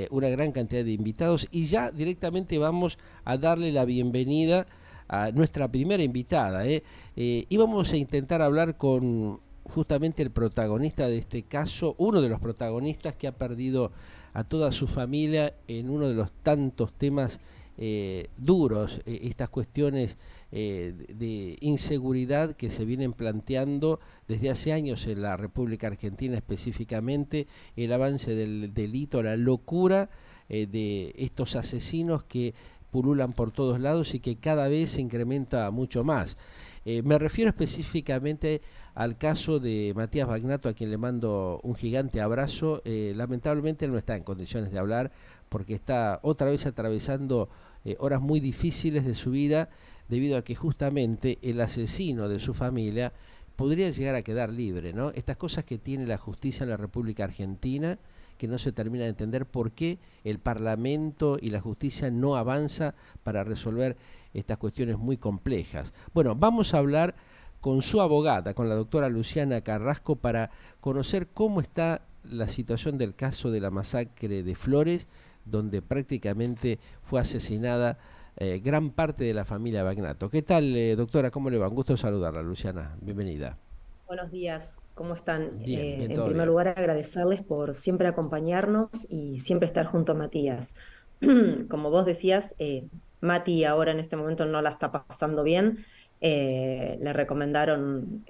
una gran cantidad de invitados y ya directamente vamos a darle la bienvenida a nuestra primera invitada. Y vamos a intentar hablar con justamente el protagonista de este caso, uno de los protagonistas que ha perdido a toda su familia en uno de los tantos temas duros, estas cuestiones de inseguridad que se vienen planteando desde hace años en la República Argentina, específicamente el avance del delito, la locura de estos asesinos que pululan por todos lados y que cada vez se incrementa mucho más. Me refiero específicamente al caso de Matías Bagnato, a quien le mando un gigante abrazo. Lamentablemente él no está en condiciones de hablar porque está otra vez atravesando horas muy difíciles de su vida, debido a que justamente el asesino de su familia podría llegar a quedar libre, ¿no? Estas cosas que tiene la justicia en la República Argentina, que no se termina de entender por qué el Parlamento y la justicia no avanza para resolver estas cuestiones muy complejas. Bueno, vamos a hablar con su abogada, con la doctora Luciana Carrasco, para conocer cómo está la situación del caso de la masacre de Flores, donde prácticamente fue asesinada gran parte de la familia Bagnato. ¿Qué tal, doctora? ¿Cómo le va? Un gusto saludarla, Luciana. Bienvenida. Buenos días, ¿cómo están? Bien, bien, En todo primer bien. lugar, agradecerles por siempre acompañarnos y siempre estar junto a Matías. Como vos decías, Mati ahora en este momento no la está pasando bien. Le recomendaron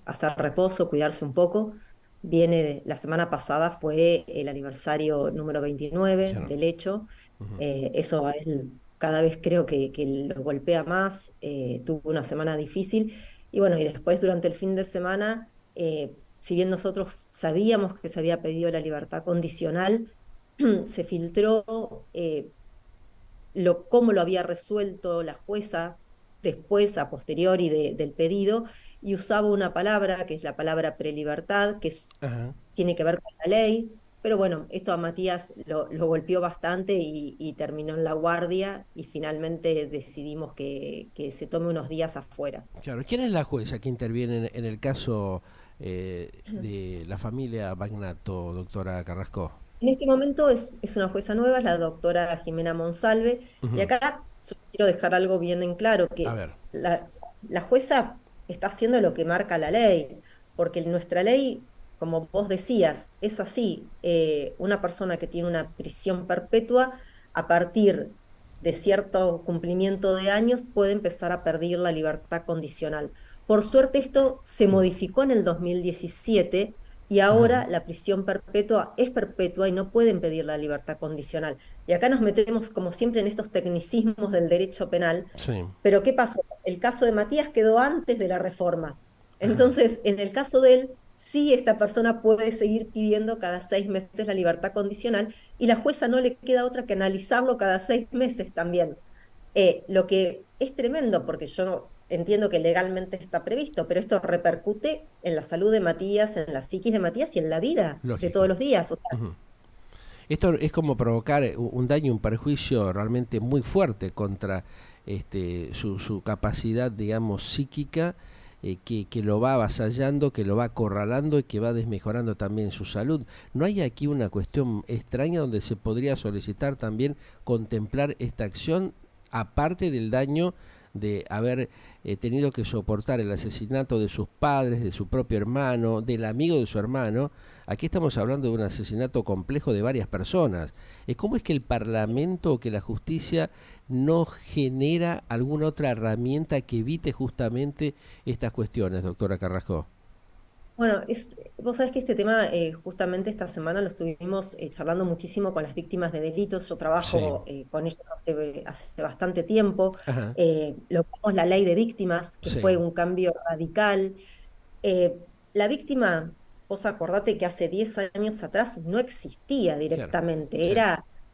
hacer reposo, cuidarse un poco. La semana pasada fue el aniversario número 29 Claro. del hecho. Ujú. Eso a él cada vez creo que lo golpea más. Tuvo una semana difícil. Y bueno, y después durante el fin de semana, si bien nosotros sabíamos que se había pedido la libertad condicional, se filtró cómo lo había resuelto la jueza después, a posteriori del pedido, y usaba una palabra, que es la palabra prelibertad, Ajá. tiene que ver con la ley. Pero bueno, esto a Matías lo golpeó bastante y terminó en la guardia y finalmente decidimos que se tome unos días afuera. Claro. ¿Quién es la jueza que interviene en el caso de la familia Bagnato, doctora Carrasco? En este momento es una jueza nueva, es la doctora Jimena Monsalve, y Ujú. acá yo quiero dejar algo bien en claro, A que ver. la jueza está haciendo lo que marca la ley, porque nuestra ley, como vos decías, es así, una persona que tiene una prisión perpetua, a partir de cierto cumplimiento de años, puede empezar a perder la libertad condicional. Por suerte esto se modificó en el 2017 y Ajá. ahora la prisión perpetua es perpetua y no pueden pedir la libertad condicional. Y acá nos metemos, como siempre, en estos tecnicismos del derecho penal. Sí. Pero ¿qué pasó? El caso de Matías quedó antes de la reforma. Ajá. Entonces, en el caso de él, sí esta persona puede seguir pidiendo cada 6 meses la libertad condicional y la jueza no le queda otra que analizarlo cada 6 meses también. Lo que es tremendo, porque yo entiendo que legalmente está previsto, pero esto repercute en la salud de Matías, en la psiquis de Matías y en la vida de todos Lógico. los días. O sea, Ujú. Esto es como provocar un daño, un perjuicio realmente muy fuerte contra su capacidad, digamos, psíquica, que lo va avasallando, que lo va acorralando y que va desmejorando también su salud. ¿No hay aquí una cuestión extraña donde se podría solicitar también contemplar esta acción, aparte del daño de haber tenido que soportar el asesinato de sus padres, de su propio hermano, del amigo de su hermano? Aquí estamos hablando de un asesinato complejo de varias personas. ¿Cómo es que el Parlamento o que la justicia no genera alguna otra herramienta que evite justamente estas cuestiones, doctora Carrasco? bueno, vos sabés que este tema justamente esta semana lo estuvimos charlando muchísimo con las víctimas de delitos. Yo Sí. trabajo con ellos hace bastante tiempo. Ajá. Logramos la ley de víctimas, que Sí. fue un cambio radical. La víctima, vos acordate que hace 10 años atrás no existía Claro. directamente,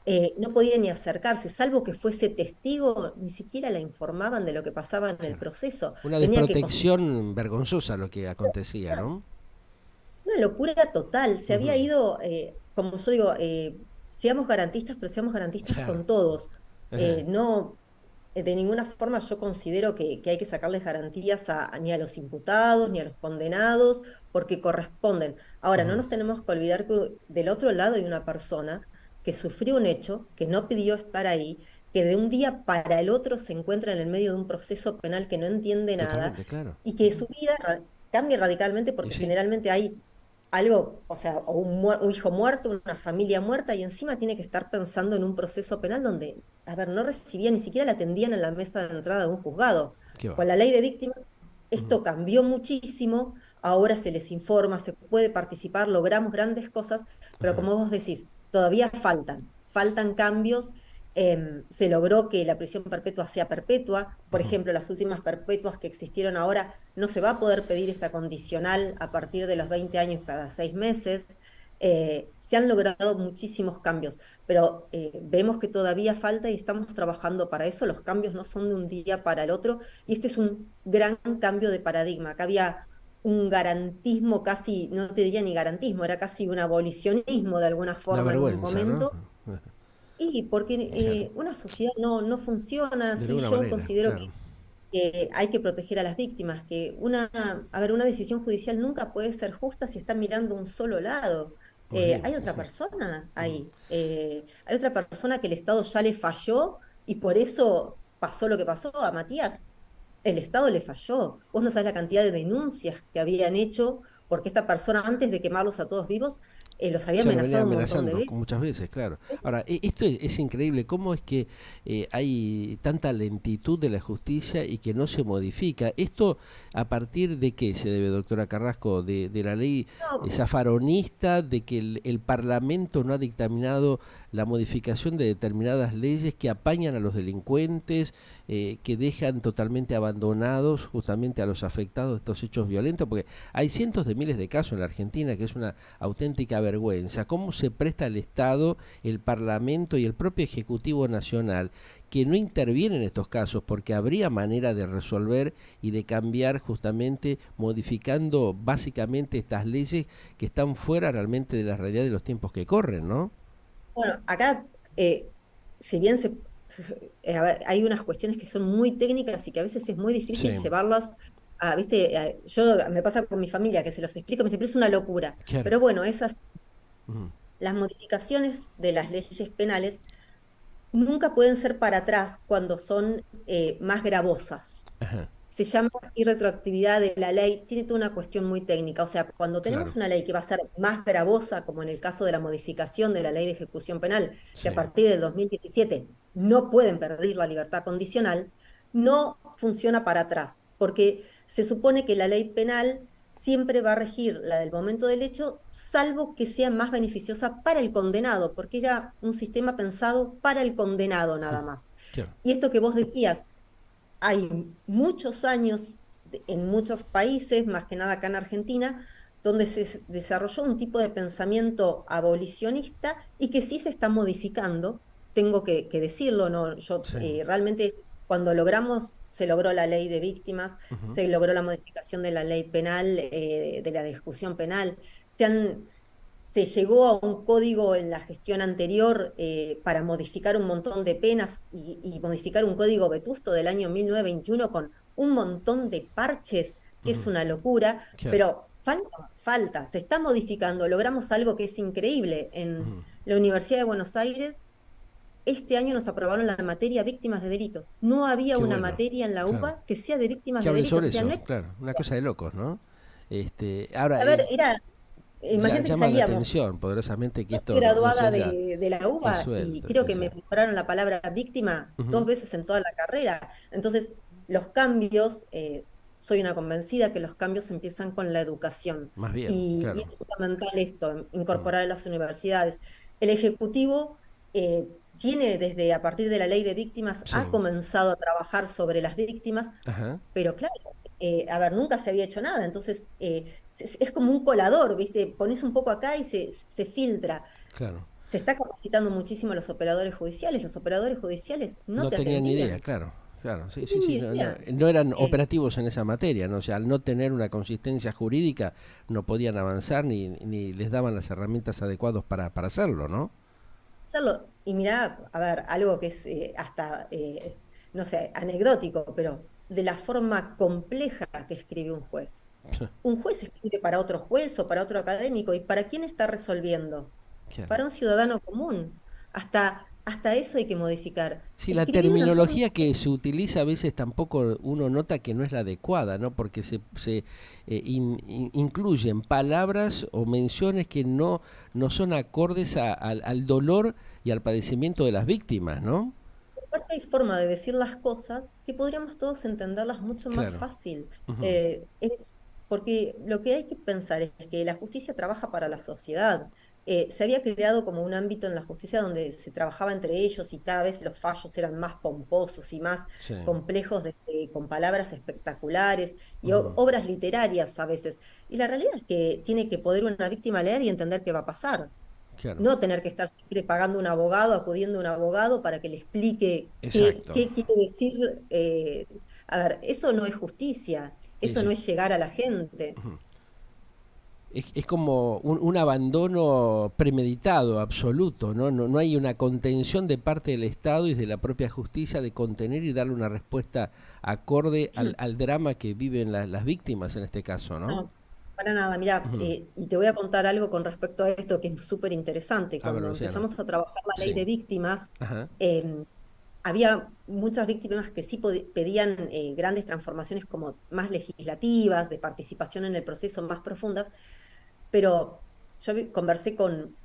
Sí. no podía ni acercarse, salvo que fuese testigo, ni siquiera la informaban de lo que pasaba en el Claro. proceso. Una Tenía que desprotección vergonzosa lo que acontecía, ¿no? una locura total. Se había Ujú. ido, como yo digo, seamos garantistas, pero seamos garantistas Claro. con todos. Ajá. No, de ninguna forma yo considero que hay que sacarles garantías ni a los imputados, ni a los condenados, porque corresponden. Ahora, no Ujú. nos tenemos que olvidar que del otro lado hay una persona que sufrió un hecho, que no pidió estar ahí, que de un día para el otro se encuentra en el medio de un proceso penal que no entiende nada Totalmente, claro. y que su vida cambie radicalmente Y porque sí, generalmente hay algo, o sea, o un hijo muerto, una familia muerta y encima tiene que estar pensando en un proceso penal donde, a ver, no recibía, ni siquiera la atendían en la mesa de entrada de un juzgado. qué Con va. la ley de víctimas, Ujú, esto cambió muchísimo, ahora se les informa, se puede participar, logramos grandes cosas, pero ajá, como vos decís, todavía faltan cambios. Se logró que la prisión perpetua sea perpetua. Por ujú. ejemplo, las últimas perpetuas que existieron ahora, no se va a poder pedir esta condicional a partir de los 20 años cada 6 meses. Se han logrado muchísimos cambios, pero vemos que todavía falta y estamos trabajando para eso. Los cambios no son de un día para el otro y este es un gran cambio de paradigma. Acá había un garantismo casi, no te diría ni garantismo, era casi un abolicionismo de alguna La forma en un vergüenza, ¿no? momento. Y porque Claro, una sociedad no funciona de así, alguna yo manera, considero claro. que hay que proteger a las víctimas, que a ver, una decisión judicial nunca puede ser justa si está mirando un solo lado. Muy bien, Hay y otra sí. persona Ujú. ahí, hay otra persona que el Estado ya le falló y por eso pasó lo que pasó a Matías. El Estado le falló. Vos no sabés la cantidad de denuncias que habían hecho porque esta persona antes de quemarlos a todos vivos los había Ya lo venía amenazado un montón de amenazando veces. muchas veces, claro. Ahora, esto es increíble, cómo es que hay tanta lentitud de la justicia y que no se modifica. ¿Esto a partir de qué se debe, doctora Carrasco? De la ley No, zafaronista, de que el Parlamento no ha dictaminado la modificación de determinadas leyes que apañan a los delincuentes, que dejan totalmente abandonados justamente a los afectados de estos hechos violentos? Porque hay cientos de miles de casos en la Argentina, que es una auténtica vergüenza. ¿Cómo se presta el Estado, el Parlamento y el propio Ejecutivo Nacional que no intervienen en estos casos? Porque habría manera de resolver y de cambiar justamente modificando básicamente estas leyes que están fuera realmente de la realidad de los tiempos que corren, ¿no? bueno, acá, si bien a ver, hay unas cuestiones que son muy técnicas y que a veces es muy difícil Sí, llevarlas a, viste, yo me pasa con mi familia que se los explico, me dice, pero es una locura. claro. Pero bueno, esas, Ujú. las modificaciones de las leyes penales nunca pueden ser para atrás cuando son más gravosas. Ajá, Se llama irretroactividad de la ley, tiene toda una cuestión muy técnica. O sea, cuando claro. tenemos una ley que va a ser más gravosa, como en el caso de la modificación de la ley de ejecución penal, que Sí. a partir del 2017 no pueden perder la libertad condicional, no funciona para atrás, porque se supone que la ley penal siempre va a regir la del momento del hecho, salvo que sea más beneficiosa para el condenado, porque era un sistema pensado para el condenado nada más. Claro. Y esto que vos decías, hay muchos años en muchos países, más que nada acá en Argentina, donde se desarrolló un tipo de pensamiento abolicionista y que sí se está modificando, tengo que decirlo, ¿no? Yo Sí. realmente cuando se logró la ley de víctimas, Ujú. se logró la modificación de la ley penal, de la ejecución penal, se han se llegó a un código en la gestión anterior para modificar un montón de penas y modificar un código vetusto del año 1921 con un montón de parches, que es Ujú. una locura, Claro. pero falta, se está modificando. Logramos algo que es increíble. En Ujú. la Universidad de Buenos Aires, este año nos aprobaron la materia víctimas de delitos. No había Qué una bueno. materia en la Claro. UBA que sea de víctimas Que de hablen delitos. sobre O sea, no eso, es, claro. Una cosa de locos, ¿no? Ahora, a ver, imagínate que llama la salíamos. atención poderosamente que Yo soy esto no se graduada haya de la UBA y resuelto. creo Sí, que sí. me nombraron la palabra víctima dos Ujú. veces en toda la carrera. Entonces, los cambios, soy una convencida que los cambios empiezan con la educación. Más bien, Y claro. es fundamental esto, Mm. incorporar a las universidades. El Ejecutivo tiene desde a partir de la ley de víctimas, Sí. ha comenzado a trabajar sobre las víctimas, Ajá, pero claro, a ver, nunca se había hecho nada, entonces es como un colador, ¿viste? Pones un poco acá y se filtra. claro. Se está capacitando muchísimo a los operadores judiciales no No te tenía ni idea, atendían, claro. Claro, sí, no sí, tenían ni sí. No, no, idea. no eran Eh, operativos en esa materia, ¿no? O sea, al no tener una consistencia jurídica, no podían avanzar ni les daban las herramientas adecuadas para hacerlo, ¿no? Hacerlo, y mirá, a ver, algo que es hasta, no sé, anecdótico, pero de la forma compleja que escribe un juez. Un juez escribe para otro juez o para otro académico, ¿y para quién está resolviendo? Claro. Para un ciudadano común. hasta eso hay que modificar. Sí, la Escribir una forma. terminología que se utiliza a veces tampoco uno nota que no es la adecuada, ¿no? Porque incluyen palabras o menciones que no son acordes al dolor y al padecimiento de las víctimas, ¿no? Aparte hay forma de decir las cosas que podríamos todos entenderlas mucho más Claro. fácil. Ujú. Es porque lo que hay que pensar es que la justicia trabaja para la sociedad. Se había creado como un ámbito en la justicia donde se trabajaba entre ellos y cada vez los fallos eran más pomposos y más Sí. complejos, con palabras espectaculares y Ujú. obras literarias a veces. Y la realidad es que tiene que poder una víctima leer y entender qué va a pasar. Claro. No tener que estar siempre pagando un abogado, acudiendo a un abogado para que le explique Exacto. qué quiere decir. A ver, eso no es justicia, Sí, eso no sí. es llegar a la gente. Es como un abandono premeditado, absoluto, ¿no? No hay una contención de parte del Estado y de la propia justicia de contener y darle una respuesta acorde al drama que viven las víctimas en este caso, ¿no? No, para nada. Mira, Ujú. y te voy a contar algo con respecto a esto que es súper interesante. A ver, Cuando Luciana. empezamos a trabajar la ley Sí. de víctimas, Ajá. em, había muchas víctimas que sí pedían grandes transformaciones como más legislativas, de participación en el proceso más profundas, pero yo conversé con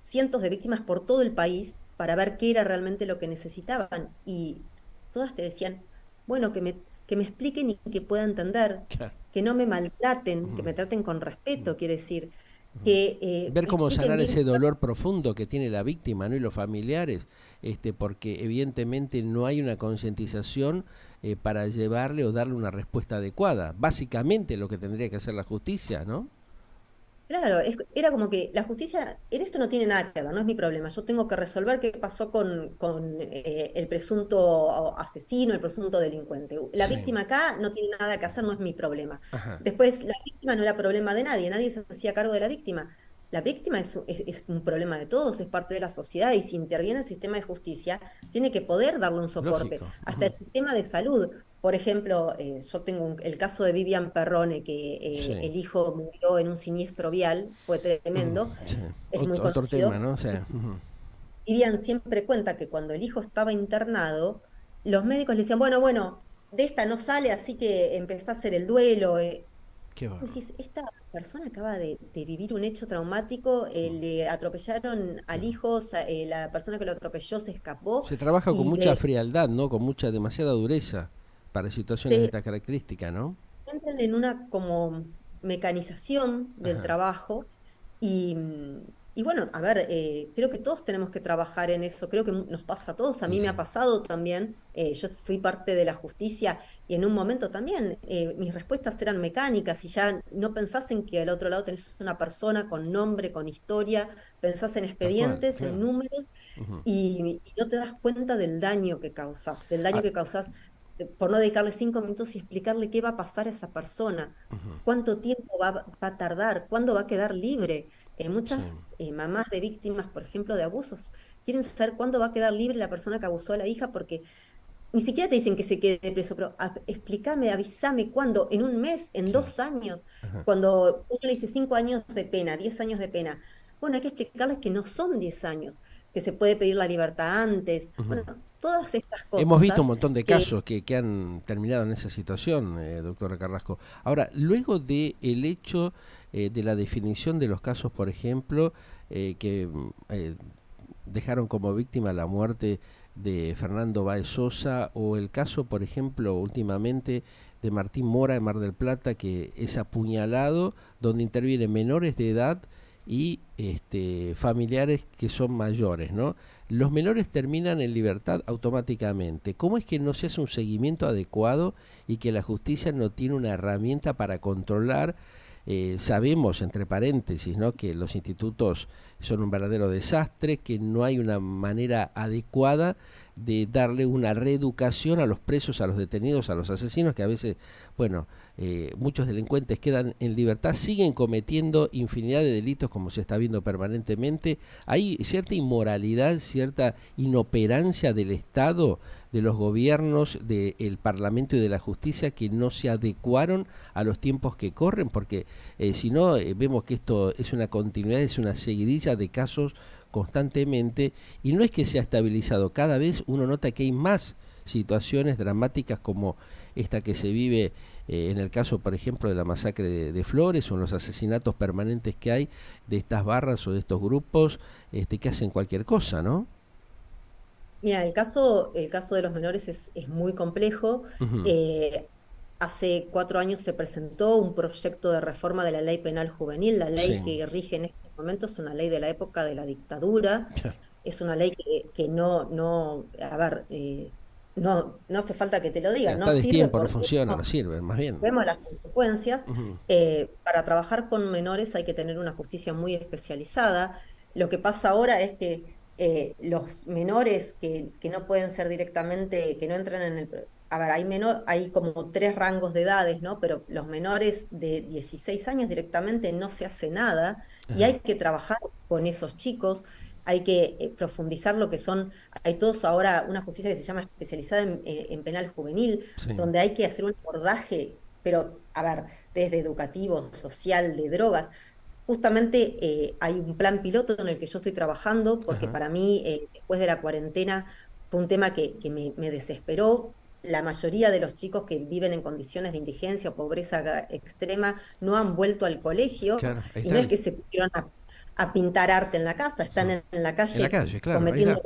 cientos de víctimas por todo el país para ver qué era realmente lo que necesitaban y todas te decían, bueno, que me expliquen y que pueda entender, Claro. que no me maltraten, que Ujú. me traten con respeto, quiere decir, Ujú. que Ver me cómo expliquen sanar bien. ese dolor profundo que tiene la víctima, ¿no? Y los familiares, porque evidentemente no hay una concientización para llevarle o darle una respuesta adecuada. Básicamente lo que tendría que hacer la justicia, ¿no? Claro, era como que la justicia en esto no tiene nada que ver, no es mi problema. Yo tengo que resolver qué pasó con el presunto asesino, el presunto delincuente. La Sí. víctima acá no tiene nada que hacer, no es mi problema. Ajá. Después, la víctima no era problema de nadie, nadie se hacía cargo de la víctima. La víctima es un problema de todos, es parte de la sociedad y si interviene el sistema de justicia, tiene que poder darle un soporte. Lógico. Hasta Ujú. el sistema de salud. Por ejemplo, yo tengo el caso de Vivian Perrone, que Sí. el hijo murió en un siniestro vial, fue Ujú. tremendo, Sí. es muy Otro tema, conocido. ¿no? O sea, ujú. Vivian siempre cuenta que cuando el hijo estaba internado, los médicos le decían, bueno, bueno, de esta no sale, así que empezá a hacer el duelo. Qué Vos bárbaro. decís, esta persona acaba de vivir un hecho traumático, le atropellaron al Claro. hijo, la persona que lo atropelló se escapó Se trabaja con y mucha frialdad, ¿no? Con demasiada dureza para situaciones de se esta característica, ¿no? entran en una como mecanización del Ajá. trabajo y, y bueno, a ver, creo que todos tenemos que trabajar en eso, creo que nos pasa a todos, a Y mí me sí. ha pasado también, yo fui parte de la justicia y en un momento también mis respuestas eran mecánicas y ya no pensás en que al otro lado tenés una persona con nombre, con historia, pensás en Tal cual, expedientes, en claro. números Ujú. y no te das cuenta del daño que causas, del daño Ah, que causas por no dedicarle 5 minutos y explicarle qué va a pasar a esa persona, ujú. cuánto tiempo va a tardar, cuándo va a quedar libre. Sí. Muchas mamás de víctimas, por ejemplo, de abusos, quieren saber cuándo va a quedar libre la persona que abusó a la hija porque ni siquiera te dicen que se quede preso, pero explícame, avísame cuándo, en un mes, en Claro. 2 años, Ajá. cuando uno le dice 5 años de pena, 10 años de pena. Bueno, hay que explicarles que no son 10 años, que se puede pedir la libertad antes. Ujú. Bueno, todas estas Hemos visto un cosas montón de que casos que han terminado en esa situación, doctora Carrasco. Ahora, luego de el hecho de la definición de los casos, por ejemplo, que dejaron como víctima la muerte de Fernando Báez Sosa, o el caso, por ejemplo, últimamente de Martín Mora en Mar del Plata, que es apuñalado, donde intervienen menores de edad y familiares que son mayores, ¿no? Los menores terminan en libertad automáticamente. ¿Cómo es que no se hace un seguimiento adecuado y que la justicia no tiene una herramienta para controlar? Sabemos, entre paréntesis, ¿no?, que los institutos son un verdadero desastre, que no hay una manera adecuada de darle una reeducación a los presos, a los detenidos, a los asesinos, que a veces, bueno, muchos delincuentes quedan en libertad, siguen cometiendo infinidad de delitos como se está viendo permanentemente. Hay cierta inmoralidad, cierta inoperancia del Estado, de los gobiernos, del Parlamento y de la justicia que no se adecuaron a los tiempos que corren, porque si no, vemos que esto es una continuidad, es una seguidilla de casos constantemente y no es que se ha estabilizado, cada vez uno nota que hay más situaciones dramáticas como esta que se vive en el caso, por ejemplo, de la masacre de Flores o en los asesinatos permanentes que hay de estas barras o de estos grupos que hacen cualquier cosa, ¿no? Mira, el caso de los menores es muy complejo. Ujú. Eh, Hace 4 años se presentó un proyecto de reforma de la ley penal juvenil. La ley Sí, que rige en este momento es una ley de la época de la dictadura. claro. Es una ley que no, a ver, no hace falta que te lo Ya diga, no está a sirve destiempo, no porque funciona, no sirve, más bien. vemos las consecuencias. Ujú. Para trabajar con menores hay que tener una justicia muy especializada. Lo que pasa ahora es que los menores que no pueden ser directamente, que no entran en el... A ver, hay como 3 rangos de edades, ¿no? Pero los menores de 16 años directamente no se hace nada y Ajá, hay que trabajar con esos chicos. Hay que profundizar lo que son, hay todos ahora una justicia que se llama especializada en penal juvenil, sí, donde hay que hacer un abordaje, pero a ver, desde educativo, social, de drogas. Justamente hay un plan piloto en el que yo estoy trabajando, porque ajá, para mí, después de la cuarentena, fue un tema que me desesperó. La mayoría de los chicos que viven en condiciones de indigencia o pobreza extrema no han vuelto al colegio claro, ahí y no es están. que se pusieron a pintar arte en la casa, están Ujú. en la En la calle calle, claro, ahí está.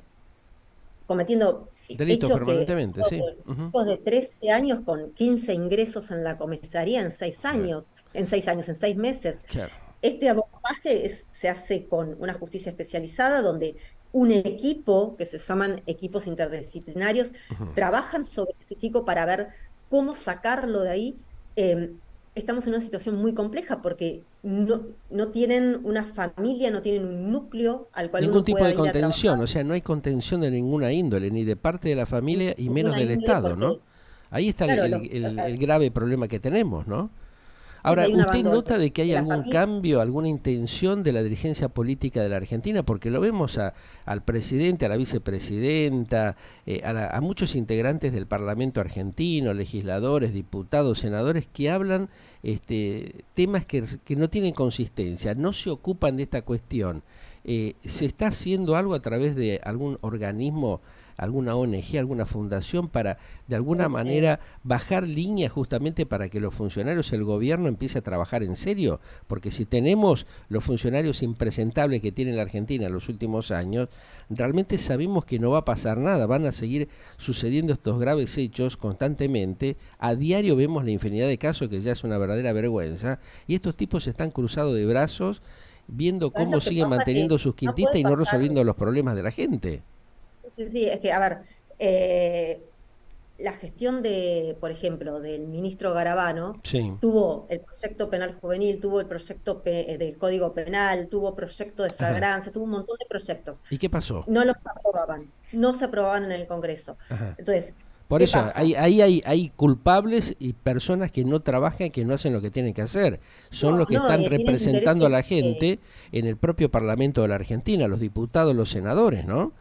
cometiendo Delitos hechos que permanentemente, sí. Ujú. chicos de 13 años con 15 ingresos en la comisaría en 6 Claro, años, en 6 años, en 6 meses. claro. Este abordaje se hace con una justicia especializada donde un equipo, que se llaman equipos interdisciplinarios, Ujú. trabajan sobre ese chico para ver cómo sacarlo de ahí. Eh, Estamos en una situación muy compleja porque no tienen una familia, no tienen un núcleo al cual Ningún uno tipo pueda de ir a trabajar, contención, o sea, no hay contención de ninguna índole, ni de parte de la familia y menos ninguna del índole, Estado, ¿no? porque, Ahí está claro, el grave problema que tenemos, ¿no? Ahora, hay un ¿usted abandono nota de que hay de la algún familia. cambio, alguna intención de la dirigencia política de la Argentina? Porque lo vemos al presidente, a la vicepresidenta, a muchos integrantes del Parlamento argentino, legisladores, diputados, senadores, que hablan temas que no tienen consistencia, no se ocupan de esta cuestión. ¿Se está haciendo algo a través de algún organismo, alguna ONG, alguna fundación para de alguna Eh, manera bajar líneas justamente para que los funcionarios, el gobierno empiece a trabajar en serio? Porque si tenemos los funcionarios impresentables que tiene la Argentina en los últimos años, realmente sabemos que no va a pasar nada, van a seguir sucediendo estos graves hechos constantemente, a diario vemos la infinidad de casos que ya es una verdadera vergüenza, y estos tipos están cruzados de brazos viendo ¿Sabes cómo lo que siguen pasa? manteniendo Que sus no puede quintistas y no pasar. resolviendo los problemas de la gente. Sí, sí, es que, a ver, eh, la gestión de, por ejemplo, del ministro Garabano Sí. tuvo el proyecto penal juvenil, tuvo el proyecto del Código Penal, tuvo proyecto de Ajá. flagrancia, tuvo un montón de proyectos. ¿Y qué pasó? No los aprobaban, no se aprobaban en el Congreso. Ajá. Entonces, Por ¿qué eso, pasa? ahí hay culpables y personas que no trabajan, que no hacen lo que tienen que hacer. Son No, los que no, están tienen representando a la intereses. gente en el propio Parlamento de la Argentina, los diputados, los senadores, ¿no?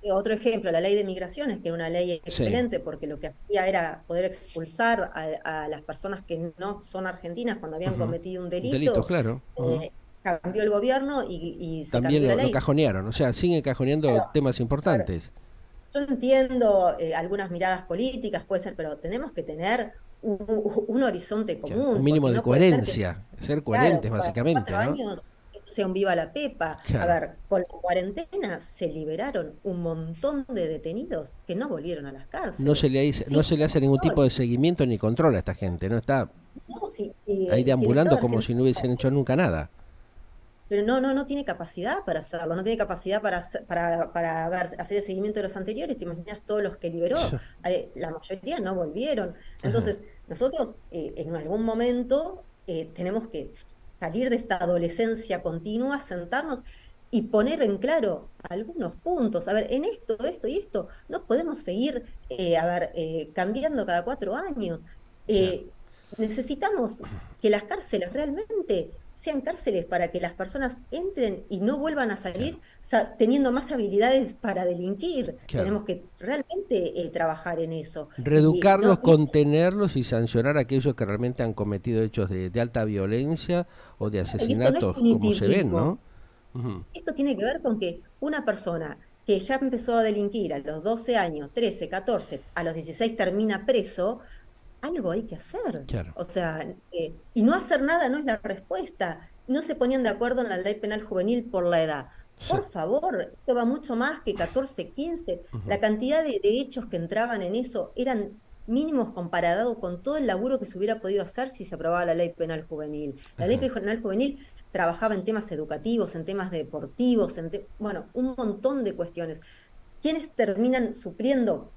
Otro ejemplo, la ley de migraciones, que era una ley Sí. excelente porque lo que hacía era poder expulsar a las personas que no son argentinas cuando habían Ujú. cometido un Delitos, delito. claro. Ujú. Cambió el gobierno y se También cambió la lo ley. cajonearon, o sea, siguen cajoneando Claro, temas a ver, importantes. yo entiendo algunas miradas políticas, puede ser, pero tenemos que tener un horizonte Claro, un común, mínimo porque de no puede ser que, coherencia, ser claro, coherentes cada básicamente, 4 ¿no? años esto sea un viva la pepa. A Claro. ver, con la cuarentena se liberaron un montón de detenidos que no volvieron a las cárceles, No sin se le hace ningún tipo de control. seguimiento ni control a esta gente, ¿no? Está No, ahí si el deambulando Estado como si no hubiesen argentino, hecho nunca nada. pero no tiene capacidad para hacerlo, no tiene capacidad para hacer el seguimiento de los anteriores. Te imaginas todos los que liberó, la mayoría no volvieron. Ajá. Entonces, nosotros en algún momento tenemos que salir de esta adolescencia continua, sentarnos y poner en claro algunos puntos. A ver, en esto y esto, no podemos seguir, cambiando cada 4 años. Claro. Eh, Necesitamos que las cárceles realmente sean cárceles para que las personas entren y no vuelvan a Claro, salir teniendo más habilidades para delinquir. claro. Tenemos que realmente trabajar en eso. Reeducarlos, Y contenerlos y sancionar a aquellos que realmente han cometido hechos de alta violencia o de esto no es asesinatos, como se ven, punitivismo. ¿no? Ujú. Esto tiene que ver con que una persona que ya empezó a delinquir a los 12 años, 13, 14, a los 16 termina preso, algo hay que hacer. Claro. O sea, y no hacer nada no es la respuesta. No se ponían de acuerdo en la ley penal juvenil por la edad. Sí. Por favor, esto va mucho más que 14, 15. Ujú. La cantidad de hechos que entraban en eso eran mínimos comparado con todo el laburo que se hubiera podido hacer si se aprobaba la ley penal juvenil. La ley Ajá. penal juvenil trabajaba en temas educativos, en temas deportivos, bueno, un montón de cuestiones. ¿Quiénes terminan supliendo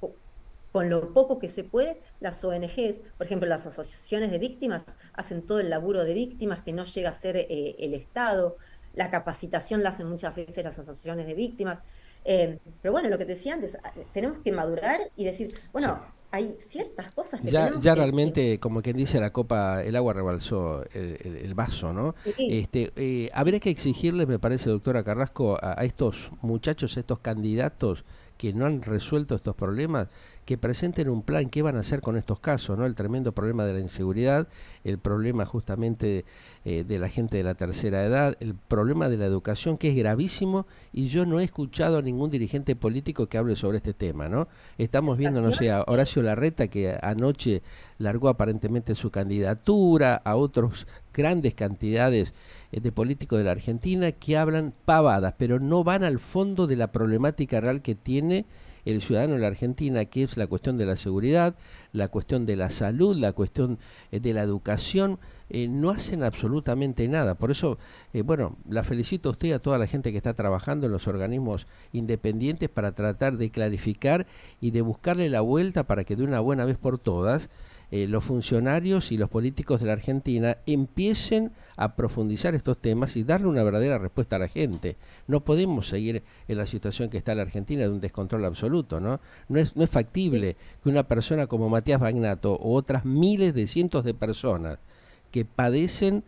con lo poco que se puede? Las ONGs, por ejemplo, las asociaciones de víctimas hacen todo el laburo de víctimas que no llega a ser el Estado. La capacitación la hacen muchas veces las asociaciones de víctimas. Pero bueno, lo que te decía antes, tenemos que madurar y decir, Sí. bueno, hay ciertas cosas que Ya, tenemos ya que realmente, como quien dice, la copa, el agua rebalsó el vaso, ¿no? sí, Habría que exigirle, me parece, doctora Carrasco, a estos muchachos, a estos candidatos que no han resuelto estos problemas, que presenten un plan, qué van a hacer con estos casos, ¿no? El tremendo problema de la inseguridad, el problema justamente de la gente de la tercera edad, el problema de la educación, que es gravísimo, y yo no he escuchado a ningún dirigente político que hable sobre este tema, ¿no? Estamos viendo, no educación, sé, a Horacio Larreta, que anoche largó aparentemente su candidatura, a otros grandes cantidades de políticos de la Argentina que hablan pavadas, pero no van al fondo de la problemática real que tiene el ciudadano de la Argentina, que es la cuestión de la seguridad, la cuestión de la salud, la cuestión de la educación. No hacen absolutamente nada. Por eso, bueno, la felicito a usted y a toda la gente que está trabajando en los organismos independientes para tratar de clarificar y de buscarle la vuelta para que de una buena vez por todas los funcionarios y los políticos de la Argentina empiecen a profundizar estos temas y darle una verdadera respuesta a la gente. No podemos seguir en la situación que está la Argentina de un descontrol absoluto, ¿no? No es factible que una persona como Matías Bagnato o otras miles de cientos de personas que padecen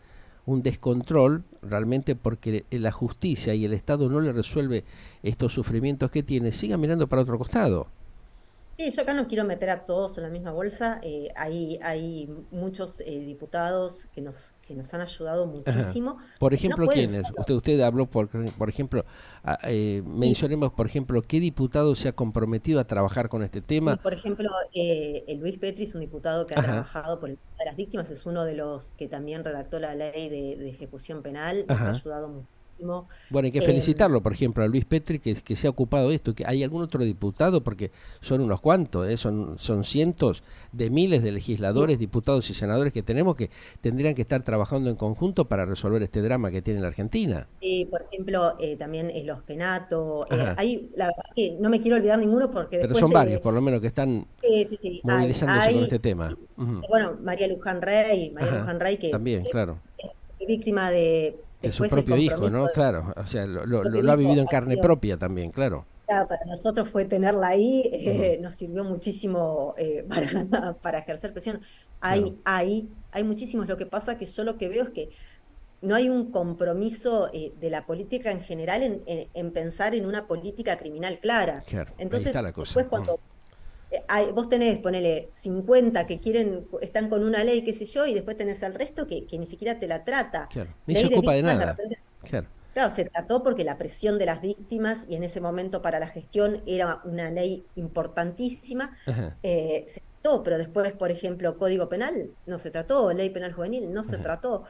un descontrol realmente porque la justicia y el Estado no le resuelve estos sufrimientos que tiene, sigan mirando para otro costado. sí, yo acá no quiero meter a todos en la misma bolsa. Hay muchos diputados que nos han ayudado Ajá. muchísimo. Por No ejemplo, pueden ¿quiénes? solo. Usted habló, por ejemplo, Y, mencionemos, por ejemplo, qué diputado se ha comprometido a trabajar con este y, tema. por ejemplo, el Luis Petri es un diputado que ha Ajá, trabajado por el tema de las víctimas, es uno de los que también redactó la ley de ejecución penal, nos ha ajá. ayudado muchísimo. Bueno, hay que Em, felicitarlo, por ejemplo, a Luis Petri, que se ha ocupado de esto. Que ¿hay algún otro diputado? Porque son unos cuantos, son cientos de miles de legisladores, diputados y senadores que tenemos que tendrían que estar trabajando en conjunto para resolver este drama que tiene la Argentina. por ejemplo, también los Penato. Ajá. La verdad que no me quiero olvidar ninguno porque Pero después son varios, por lo menos, que están sí, sí, movilizándose con este tema. Ujú. bueno, María Ajá. Luján Rey, También, claro. fue víctima de, De su después el propio hijo, compromiso ¿no? de su Claro, o sea, propio lo ha hijo, vivido en ha carne sido, propia también, claro. claro, para nosotros fue tenerla ahí, Ujú. nos sirvió muchísimo para ejercer presión. Claro. Hay muchísimos, lo que pasa que yo lo que veo es que no hay un compromiso de la política en general en pensar en una política criminal clara. Claro, ahí está Entonces, la cosa. después cuando vos tenés, ponele, 50 que están con una ley, qué sé yo, y después tenés al resto que ni siquiera te la trata. Claro, ni se Ley de ocupa de víctimas, de nada. repente, Claro. claro, se trató porque la presión de las víctimas, y en ese momento para la gestión era una ley importantísima, Ajá, se trató, pero después, por ejemplo, Código Penal no se trató, Ley Penal Juvenil no se ajá. trató.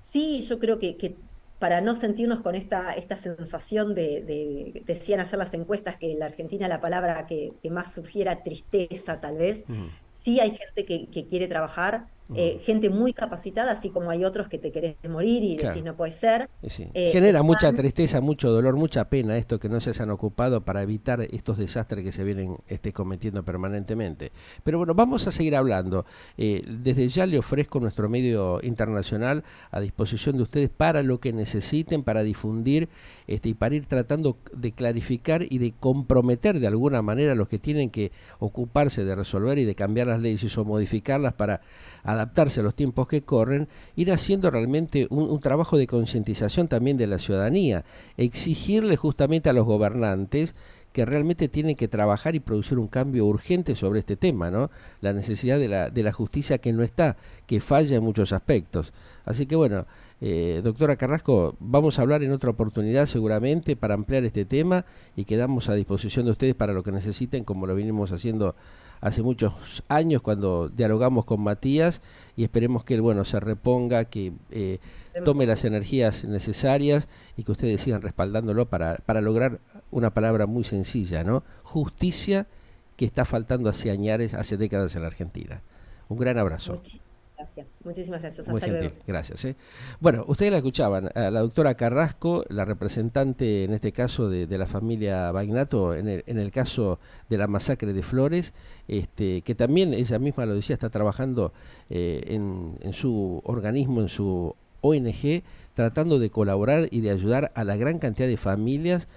Sí, yo creo que para no sentirnos con esta sensación decían ayer las encuestas que en la Argentina la palabra que más surgiera tristeza, tal vez, Ujú, sí hay gente que quiere trabajar, ujú. gente muy capacitada, así como hay otros que te querés morir y decís Claro. no puede ser, Sí. Genera mucha están. tristeza, mucho dolor, mucha pena esto que no se hayan ocupado para evitar estos desastres que se vienen cometiendo permanentemente. Pero bueno, vamos a seguir hablando. Desde ya le ofrezco nuestro medio internacional a disposición de ustedes para lo que necesiten, para difundir y para ir tratando de clarificar y de comprometer de alguna manera a los que tienen que ocuparse de resolver y de cambiar las leyes o modificarlas para adaptarse a los tiempos que corren, ir haciendo realmente un trabajo de concientización también de la ciudadanía, exigirle justamente a los gobernantes que realmente tienen que trabajar y producir un cambio urgente sobre este tema, ¿no? La necesidad de la justicia que no está, que falla en muchos aspectos. Así que bueno, Doctora Carrasco, vamos a hablar en otra oportunidad seguramente para ampliar este tema y quedamos a disposición de ustedes para lo que necesiten, como lo venimos haciendo hace muchos años cuando dialogamos con Matías, y esperemos que él, bueno, se reponga, que tome las energías necesarias y que ustedes sigan respaldándolo para lograr una palabra muy sencilla, ¿no? Justicia, que está faltando hace años, hace décadas en la Argentina. Un gran abrazo. Muchísimas gracias, Muy hasta luego. gentil, gracias. Bueno, ustedes la escuchaban, a la doctora Carrasco, la representante en este caso de la familia Bagnato, en el caso de la masacre de Flores, que también ella misma lo decía, está trabajando en su organismo, en su ONG, tratando de colaborar y de ayudar a la gran cantidad de familias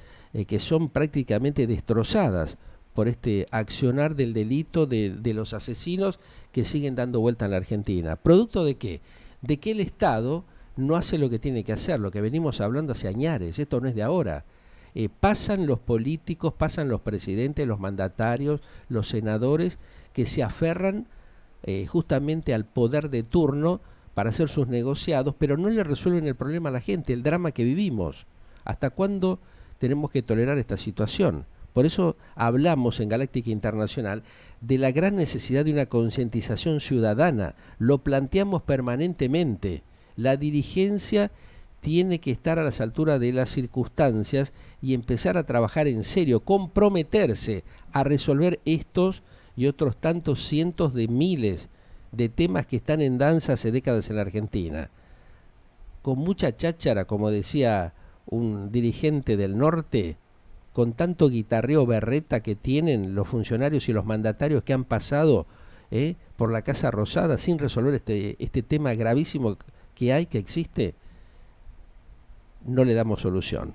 que son prácticamente destrozadas por este accionar del delito de los asesinos que siguen dando vuelta en la Argentina. ¿Producto de qué? De que el Estado no hace lo que tiene que hacer, lo que venimos hablando hace años, esto no es de ahora. Pasan los políticos, pasan los presidentes, los mandatarios, los senadores, que se aferran justamente al poder de turno para hacer sus negociados, pero no le resuelven el problema a la gente, el drama que vivimos. ¿Hasta cuándo tenemos que tolerar esta situación? Por eso hablamos en Galáctica Internacional de la gran necesidad de una concientización ciudadana. Lo planteamos permanentemente. La dirigencia tiene que estar a las alturas de las circunstancias y empezar a trabajar en serio, comprometerse a resolver estos y otros tantos cientos de miles de temas que están en danza hace décadas en la Argentina. Con mucha cháchara, como decía un dirigente del norte, con tanto guitarreo berreta que tienen los funcionarios y los mandatarios que han pasado por la Casa Rosada sin resolver este tema gravísimo que existe, no le damos solución.